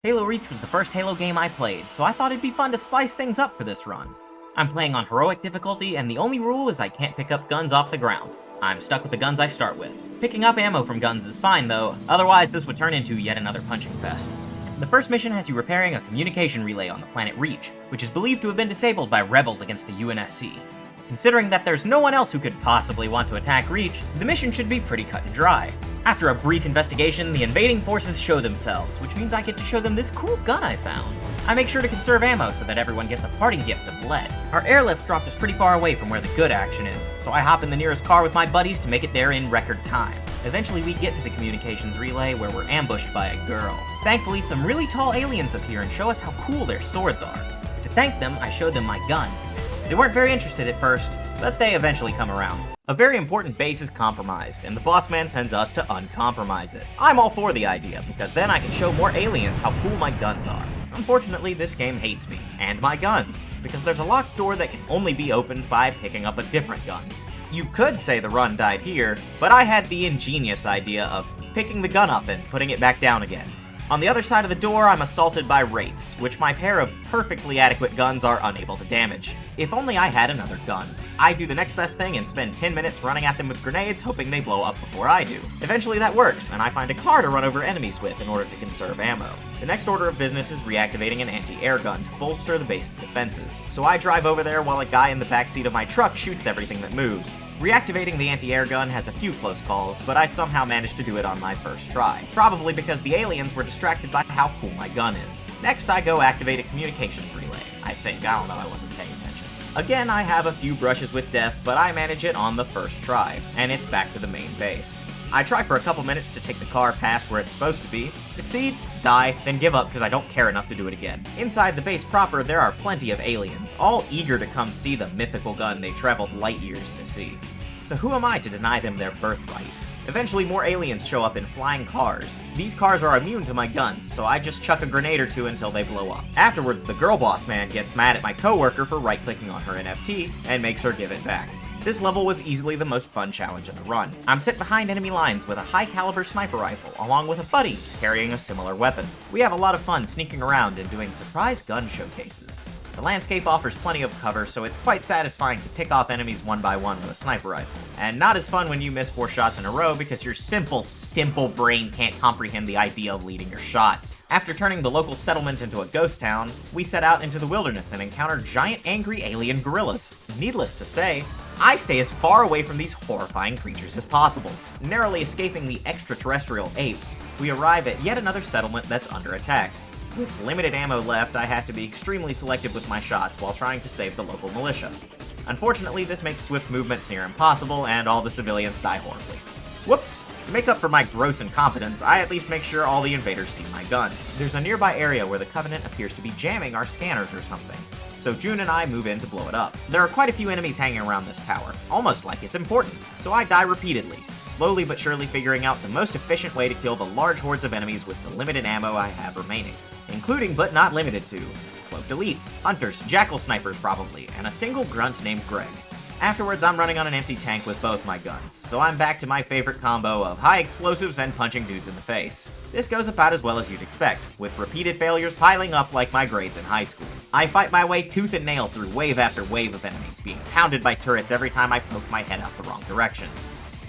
Halo Reach was the first Halo game I played, so I thought it'd be fun to spice things up for this run. I'm playing on heroic difficulty, and the only rule is I can't pick up guns off the ground. I'm stuck with the guns I start with. Picking up ammo from guns is fine though, otherwise this would turn into yet another punching fest. The first mission has you repairing a communication relay on the planet Reach, which is believed to have been disabled by rebels against the UNSC. Considering that there's no one else who could possibly want to attack Reach, the mission should be pretty cut and dry. After a brief investigation, the invading forces show themselves, which means I get to show them this cool gun I found. I make sure to conserve ammo so that everyone gets a parting gift of lead. Our airlift dropped us pretty far away from where the good action is, so I hop in the nearest car with my buddies to make it there in record time. Eventually we get to the communications relay where we're ambushed by a girl. Thankfully, some really tall aliens appear and show us how cool their swords are. To thank them, I showed them my gun. They weren't very interested at first, but they eventually come around. A very important base is compromised, and the boss man sends us to uncompromise it. I'm all for the idea, because then I can show more aliens how cool my guns are. Unfortunately, this game hates me, and my guns, because there's a locked door that can only be opened by picking up a different gun. You could say the run died here, but I had the ingenious idea of picking the gun up and putting it back down again. On the other side of the door, I'm assaulted by wraiths, which my pair of perfectly adequate guns are unable to damage. If only I had another gun. I do the next best thing and spend 10 minutes running at them with grenades, hoping they blow up before I do. Eventually that works, and I find a car to run over enemies with in order to conserve ammo. The next order of business is reactivating an anti-air gun to bolster the base's defenses, so I drive over there while a guy in the backseat of my truck shoots everything that moves. Reactivating the anti-air gun has a few close calls, but I somehow managed to do it on my first try, probably because the aliens were distracted by how cool my gun is. Next, I go activate a communications relay. I don't know, I wasn't paying attention. Again, I have a few brushes with death, but I manage it on the first try, and it's back to the main base. I try for a couple minutes to take the car past where it's supposed to be, succeed, die, then give up because I don't care enough to do it again. Inside the base proper, there are plenty of aliens, all eager to come see the mythical gun they traveled light years to see. So who am I to deny them their birthright? Eventually, more aliens show up in flying cars. These cars are immune to my guns, so I just chuck a grenade or two until they blow up. Afterwards, the girl boss man gets mad at my coworker for right-clicking on her NFT and makes her give it back. This level was easily the most fun challenge in the run. I'm sent behind enemy lines with a high-caliber sniper rifle, along with a buddy carrying a similar weapon. We have a lot of fun sneaking around and doing surprise gun showcases. The landscape offers plenty of cover, so it's quite satisfying to pick off enemies one by one with a sniper rifle. And not as fun when you miss 4 shots in a row because your simple brain can't comprehend the idea of leading your shots. After turning the local settlement into a ghost town, we set out into the wilderness and encounter giant angry alien gorillas. Needless to say, I stay as far away from these horrifying creatures as possible. Narrowly escaping the extraterrestrial apes, we arrive at yet another settlement that's under attack. With limited ammo left, I have to be extremely selective with my shots while trying to save the local militia. Unfortunately, this makes swift movements near impossible, and all the civilians die horribly. Whoops! To make up for my gross incompetence, I at least make sure all the invaders see my gun. There's a nearby area where the Covenant appears to be jamming our scanners or something, so June and I move in to blow it up. There are quite a few enemies hanging around this tower, almost like it's important, so I die repeatedly, slowly but surely figuring out the most efficient way to kill the large hordes of enemies with the limited ammo I have remaining. Including but not limited to cloaked elites, hunters, jackal snipers probably, and a single grunt named Greg. Afterwards, I'm running on an empty tank with both my guns, so I'm back to my favorite combo of high explosives and punching dudes in the face. This goes about as well as you'd expect, with repeated failures piling up like my grades in high school. I fight my way tooth and nail through wave after wave of enemies, being pounded by turrets every time I poke my head out the wrong direction.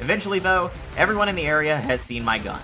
Eventually though, everyone in the area has seen my gun,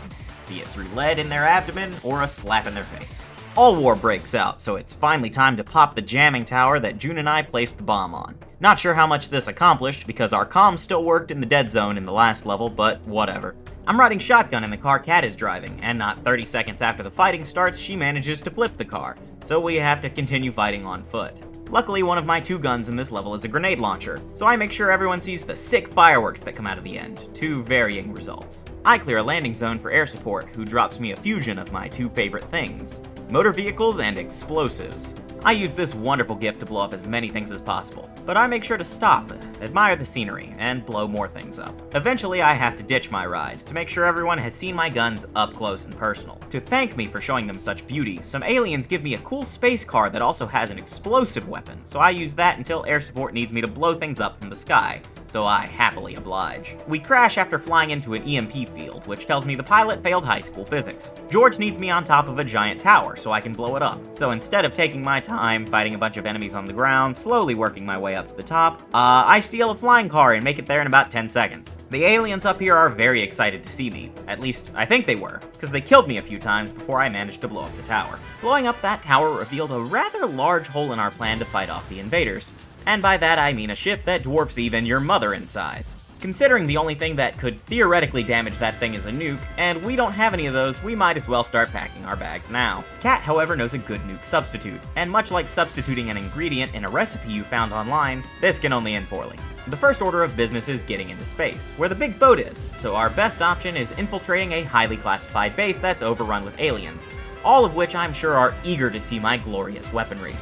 be it through lead in their abdomen or a slap in their face. All war breaks out, so it's finally time to pop the jamming tower that June and I placed the bomb on. Not sure how much this accomplished, because our comms still worked in the dead zone in the last level, but whatever. I'm riding shotgun in the car Kat is driving, and not 30 seconds after the fighting starts, she manages to flip the car, so we have to continue fighting on foot. Luckily, one of my 2 guns in this level is a grenade launcher, so I make sure everyone sees the sick fireworks that come out of the end, 2 varying results. I clear a landing zone for air support, who drops me a fusion of my 2 favorite things: motor vehicles and explosives. I use this wonderful gift to blow up as many things as possible, but I make sure to stop, admire the scenery, and blow more things up. Eventually, I have to ditch my ride to make sure everyone has seen my guns up close and personal. To thank me for showing them such beauty, some aliens give me a cool space car that also has an explosive weapon, so I use that until air support needs me to blow things up from the sky, so I happily oblige. We crash after flying into an EMP field, which tells me the pilot failed high school physics. George needs me on top of a giant tower so I can blow it up. So instead of taking my time fighting a bunch of enemies on the ground, slowly working my way up to the top, I steal a flying car and make it there in about 10 seconds. The aliens up here are very excited to see me. At least, I think they were, because they killed me a few times before I managed to blow up the tower. Blowing up that tower revealed a rather large hole in our plan to fight off the invaders. And by that I mean a ship that dwarfs even your mother in size. Considering the only thing that could theoretically damage that thing is a nuke, and we don't have any of those, we might as well start packing our bags now. Kat, however, knows a good nuke substitute, and much like substituting an ingredient in a recipe you found online, this can only end poorly. The first order of business is getting into space, where the big boat is, so our best option is infiltrating a highly classified base that's overrun with aliens, all of which I'm sure are eager to see my glorious weaponry.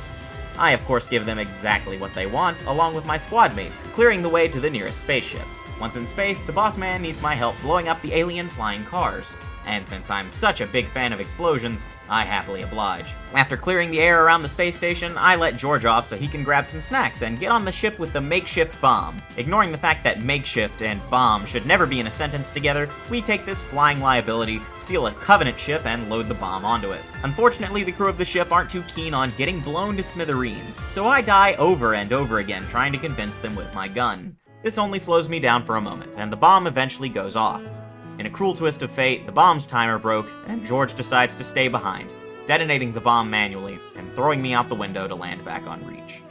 I of course give them exactly what they want, along with my squad mates, clearing the way to the nearest spaceship. Once in space, the boss man needs my help blowing up the alien flying cars. And since I'm such a big fan of explosions, I happily oblige. After clearing the air around the space station, I let George off so he can grab some snacks and get on the ship with the makeshift bomb. Ignoring the fact that makeshift and bomb should never be in a sentence together, we take this flying liability, steal a Covenant ship, and load the bomb onto it. Unfortunately, the crew of the ship aren't too keen on getting blown to smithereens, so I die over and over again trying to convince them with my gun. This only slows me down for a moment, and the bomb eventually goes off. In a cruel twist of fate, the bomb's timer broke, and George decides to stay behind, detonating the bomb manually and throwing me out the window to land back on Reach.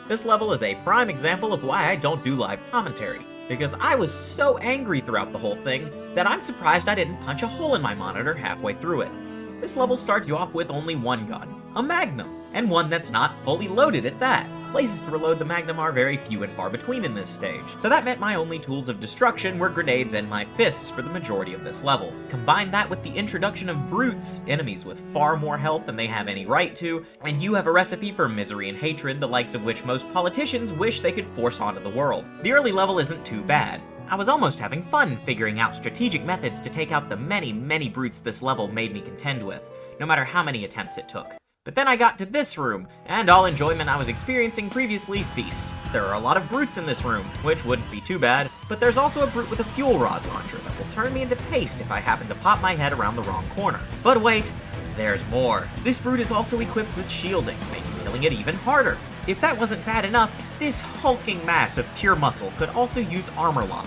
This level is a prime example of why I don't do live commentary, because I was so angry throughout the whole thing that I'm surprised I didn't punch a hole in my monitor halfway through it. This level starts you off with only one gun, a Magnum, and one that's not fully loaded at that. Places to reload the Magnum are very few and far between in this stage, so that meant my only tools of destruction were grenades and my fists for the majority of this level. Combine that with the introduction of brutes, enemies with far more health than they have any right to, and you have a recipe for misery and hatred, the likes of which most politicians wish they could force onto the world. The early level isn't too bad. I was almost having fun figuring out strategic methods to take out the many brutes this level made me contend with, no matter how many attempts it took. But then I got to this room, and all enjoyment I was experiencing previously ceased. There are a lot of brutes in this room, which wouldn't be too bad, but there's also a brute with a fuel rod launcher that will turn me into paste if I happen to pop my head around the wrong corner. But wait, there's more. This brute is also equipped with shielding, making killing it even harder. If that wasn't bad enough, this hulking mass of pure muscle could also use armor lock.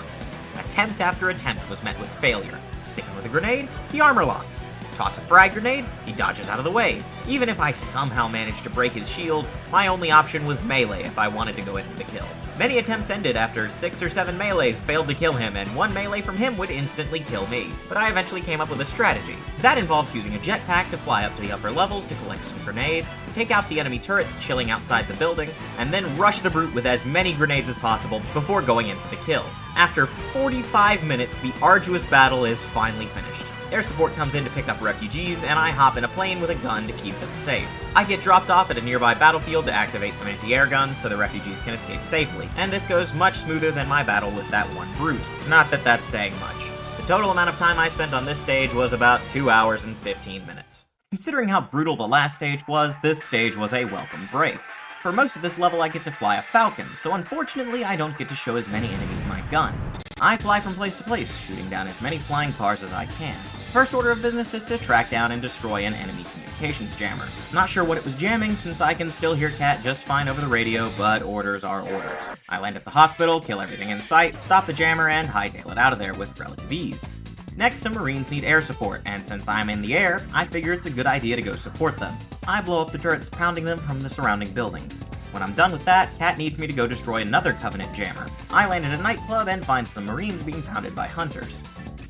Attempt after attempt was met with failure. Sticking with a grenade, he armor locks. Toss a frag grenade, he dodges out of the way. Even if I somehow managed to break his shield, my only option was melee if I wanted to go in for the kill. Many attempts ended after 6 or 7 melees failed to kill him, and one melee from him would instantly kill me. But I eventually came up with a strategy. That involved using a jetpack to fly up to the upper levels to collect some grenades, take out the enemy turrets chilling outside the building, and then rush the brute with as many grenades as possible before going in for the kill. After 45 minutes, the arduous battle is finally finished. Air support comes in to pick up refugees, and I hop in a plane with a gun to keep them safe. I get dropped off at a nearby battlefield to activate some anti-air guns so the refugees can escape safely, and this goes much smoother than my battle with that one brute. Not that that's saying much. The total amount of time I spent on this stage was about 2 hours and 15 minutes. Considering how brutal the last stage was, this stage was a welcome break. For most of this level I get to fly a Falcon, so unfortunately I don't get to show as many enemies my gun. I fly from place to place, shooting down as many flying cars as I can. First order of business is to track down and destroy an enemy communications jammer. Not sure what it was jamming, since I can still hear Kat just fine over the radio, but orders are orders. I land at the hospital, kill everything in sight, stop the jammer, and hightail it out of there with relative ease. Next, some Marines need air support, and since I'm in the air, I figure it's a good idea to go support them. I blow up the turrets, pounding them from the surrounding buildings. When I'm done with that, Kat needs me to go destroy another Covenant jammer. I land at a nightclub and find some Marines being pounded by hunters.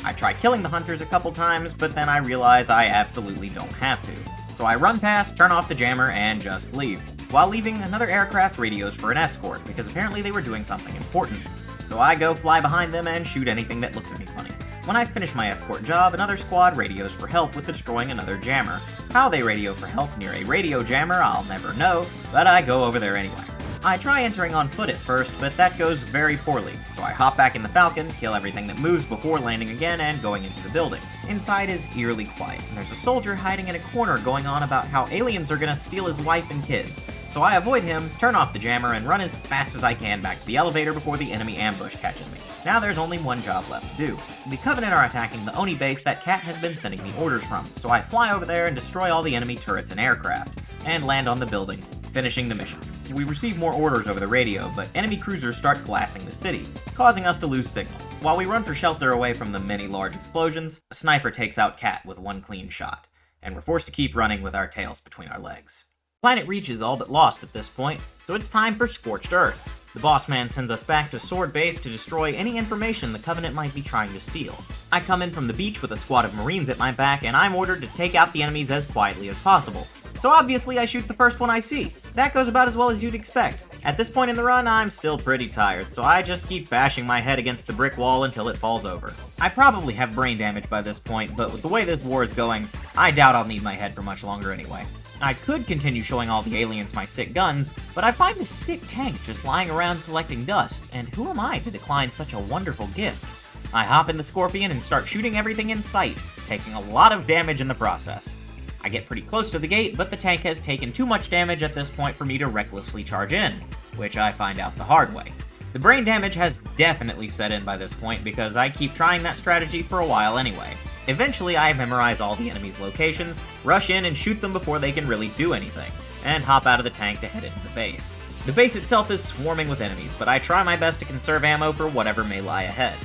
I try killing the hunters a couple times, but then I realize I absolutely don't have to. So I run past, turn off the jammer, and just leave, while leaving another aircraft radios for an escort, because apparently they were doing something important. So I go fly behind them and shoot anything that looks at me funny. When I finish my escort job, another squad radios for help with destroying another jammer. How they radio for help near a radio jammer, I'll never know, but I go over there anyway. I try entering on foot at first, but that goes very poorly, so I hop back in the Falcon, kill everything that moves before landing again and going into the building. Inside is eerily quiet, and there's a soldier hiding in a corner going on about how aliens are gonna steal his wife and kids. So I avoid him, turn off the jammer, and run as fast as I can back to the elevator before the enemy ambush catches me. Now there's only one job left to do. The Covenant are attacking the Oni base that Cat has been sending me orders from, so I fly over there and destroy all the enemy turrets and aircraft, and land on the building, finishing the mission. We receive more orders over the radio, but enemy cruisers start glassing the city, causing us to lose signal. While we run for shelter away from the many large explosions, a sniper takes out Cat with one clean shot, and we're forced to keep running with our tails between our legs. Planet Reach is all but lost at this point, so it's time for Scorched Earth. The boss man sends us back to Sword Base to destroy any information the Covenant might be trying to steal. I come in from the beach with a squad of Marines at my back, and I'm ordered to take out the enemies as quietly as possible. So obviously I shoot the first one I see. That goes about as well as you'd expect. At this point in the run, I'm still pretty tired, so I just keep bashing my head against the brick wall until it falls over. I probably have brain damage by this point, but with the way this war is going, I doubt I'll need my head for much longer anyway. I could continue showing all the aliens my sick guns, but I find this sick tank just lying around collecting dust, and who am I to decline such a wonderful gift? I hop in the Scorpion and start shooting everything in sight, taking a lot of damage in the process. I get pretty close to the gate, but the tank has taken too much damage at this point for me to recklessly charge in, which I find out the hard way. The brain damage has definitely set in by this point because I keep trying that strategy for a while anyway. Eventually, I memorize all the enemies' locations, rush in and shoot them before they can really do anything, and hop out of the tank to head into the base. The base itself is swarming with enemies, but I try my best to conserve ammo for whatever may lie ahead.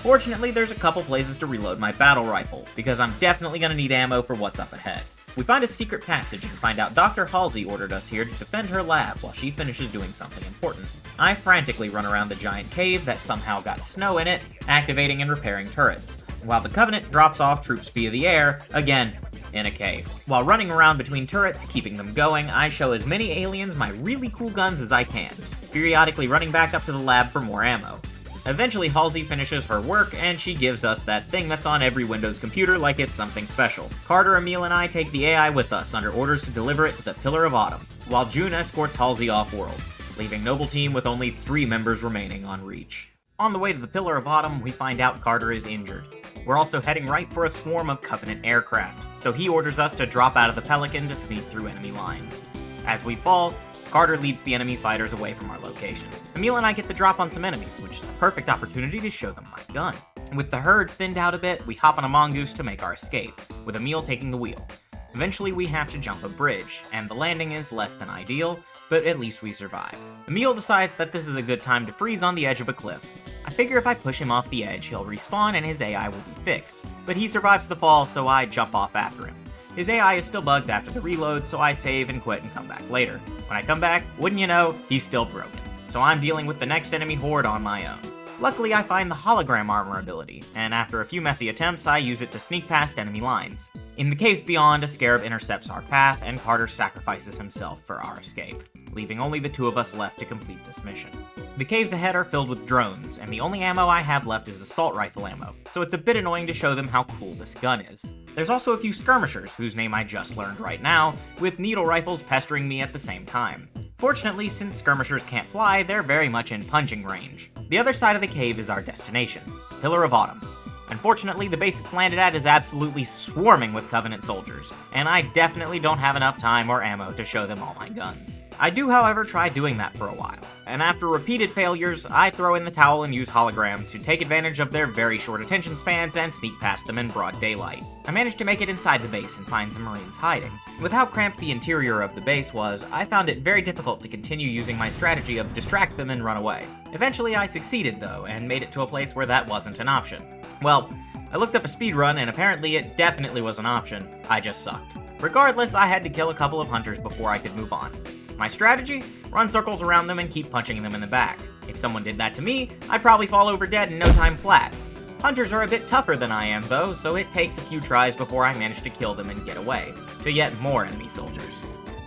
Fortunately, there's a couple places to reload my battle rifle, because I'm definitely going to need ammo for what's up ahead. We find a secret passage and find out Dr. Halsey ordered us here to defend her lab while she finishes doing something important. I frantically run around the giant cave that somehow got snow in it, activating and repairing turrets, while the Covenant drops off troops via the air, again, in a cave. While running around between turrets, keeping them going, I show as many aliens my really cool guns as I can, periodically running back up to the lab for more ammo. Eventually, Halsey finishes her work, and she gives us that thing that's on every Windows computer like it's something special. Carter, Emil, and I take the AI with us under orders to deliver it to the Pillar of Autumn, while June escorts Halsey off-world, leaving Noble Team with only 3 members remaining on Reach. On the way to the Pillar of Autumn, we find out Carter is injured. We're also heading right for a swarm of Covenant aircraft, so he orders us to drop out of the Pelican to sneak through enemy lines. As we fall, Carter leads the enemy fighters away from our location. Emil and I get the drop on some enemies, which is the perfect opportunity to show them my gun. With the herd thinned out a bit, we hop on a mongoose to make our escape, with Emil taking the wheel. Eventually we have to jump a bridge, and the landing is less than ideal, but at least we survive. Emil decides that this is a good time to freeze on the edge of a cliff. I figure if I push him off the edge, he'll respawn and his AI will be fixed, but he survives the fall, so I jump off after him. His AI is still bugged after the reload, so I save and quit and come back later. When I come back, wouldn't you know, he's still broken. So I'm dealing with the next enemy horde on my own. Luckily, I find the hologram armor ability, and after a few messy attempts, I use it to sneak past enemy lines. In the caves beyond, a scarab intercepts our path, and Carter sacrifices himself for our escape, leaving only the 2 of us left to complete this mission. The caves ahead are filled with drones, and the only ammo I have left is assault rifle ammo, so it's a bit annoying to show them how cool this gun is. There's also a few skirmishers, whose name I just learned right now, with needle rifles pestering me at the same time. Fortunately, since skirmishers can't fly, they're very much in punching range. The other side of the cave is our destination, Pillar of Autumn. Unfortunately, the base it's landed at is absolutely swarming with Covenant soldiers, and I definitely don't have enough time or ammo to show them all my guns. I do, however, try doing that for a while, and after repeated failures, I throw in the towel and use hologram to take advantage of their very short attention spans and sneak past them in broad daylight. I managed to make it inside the base and find some Marines hiding. With how cramped the interior of the base was, I found it very difficult to continue using my strategy of distract them and run away. Eventually I succeeded though, and made it to a place where that wasn't an option. Well, I looked up a speedrun and apparently it definitely was an option, I just sucked. Regardless, I had to kill a couple of hunters before I could move on. My strategy? Run circles around them and keep punching them in the back. If someone did that to me, I'd probably fall over dead in no time flat. Hunters are a bit tougher than I am though, so it takes a few tries before I manage to kill them and get away, to yet more enemy soldiers.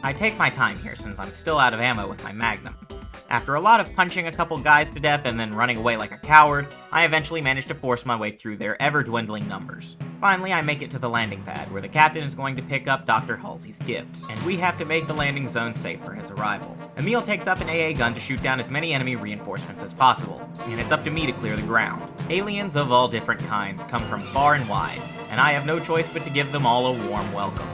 I take my time here since I'm still out of ammo with my Magnum. After a lot of punching a couple guys to death and then running away like a coward, I eventually managed to force my way through their ever-dwindling numbers. Finally, I make it to the landing pad, where the captain is going to pick up Dr. Halsey's gift, and we have to make the landing zone safe for his arrival. Emil takes up an AA gun to shoot down as many enemy reinforcements as possible, and it's up to me to clear the ground. Aliens of all different kinds come from far and wide, and I have no choice but to give them all a warm welcome.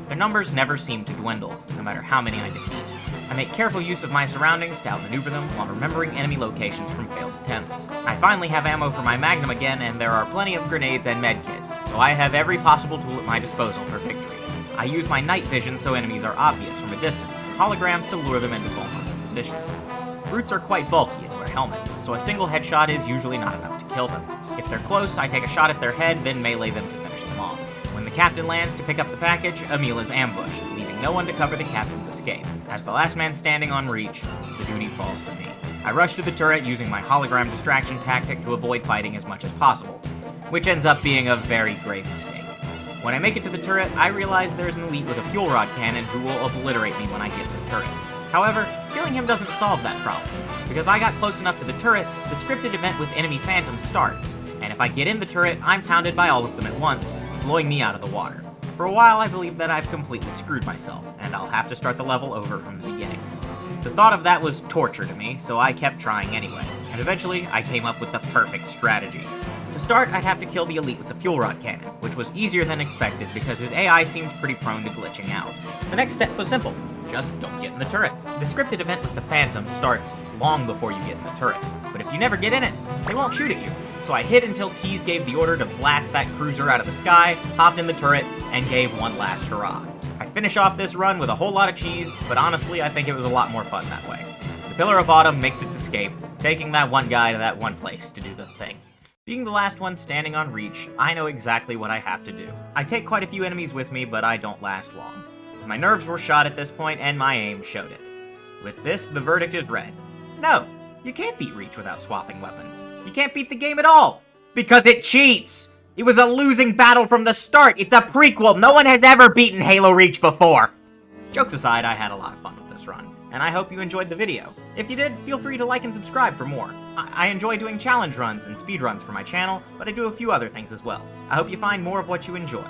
Their numbers never seem to dwindle, no matter how many I defeat. I make careful use of my surroundings to outmaneuver them while remembering enemy locations from failed attempts. I finally have ammo for my magnum again, and there are plenty of grenades and medkits, so I have every possible tool at my disposal for victory. I use my night vision so enemies are obvious from a distance, and holograms to lure them into vulnerable positions. Brutes are quite bulky and wear helmets, so a single headshot is usually not enough to kill them. If they're close, I take a shot at their head, then melee them to finish them off. When the captain lands to pick up the package, Emil is ambushed, leaving no one to cover the captain's escape. As the last man standing on reach, the duty falls to me. I rush to the turret using my hologram distraction tactic to avoid fighting as much as possible, which ends up being a very grave mistake. When I make it to the turret, I realize there's an elite with a fuel rod cannon who will obliterate me when I get to the turret. However, killing him doesn't solve that problem. Because I got close enough to the turret, the scripted event with enemy phantoms starts, and if I get in the turret, I'm pounded by all of them at once, blowing me out of the water. For a while, I believed that I've completely screwed myself, and I'll have to start the level over from the beginning. The thought of that was torture to me, so I kept trying anyway, and eventually, I came up with the perfect strategy. To start, I'd have to kill the elite with the fuel rod cannon, which was easier than expected because his AI seemed pretty prone to glitching out. The next step was simple. Just don't get in the turret. The scripted event with the Phantom starts long before you get in the turret, but if you never get in it, they won't shoot at you. So I hid until Keyes gave the order to blast that cruiser out of the sky, hopped in the turret, and gave one last hurrah. I finish off this run with a whole lot of cheese, but honestly I think it was a lot more fun that way. The Pillar of Autumn makes its escape, taking that one guy to that one place to do the thing. Being the last one standing on reach, I know exactly what I have to do. I take quite a few enemies with me, but I don't last long. My nerves were shot at this point, and my aim showed it. With this, the verdict is red. No, you can't beat Reach without swapping weapons. You can't beat the game at all, because it cheats! It was a losing battle from the start! It's a prequel! No one has ever beaten Halo Reach before! Jokes aside, I had a lot of fun with this run, and I hope you enjoyed the video. If you did, feel free to like and subscribe for more. I enjoy doing challenge runs and speed runs for my channel, but I do a few other things as well. I hope you find more of what you enjoy.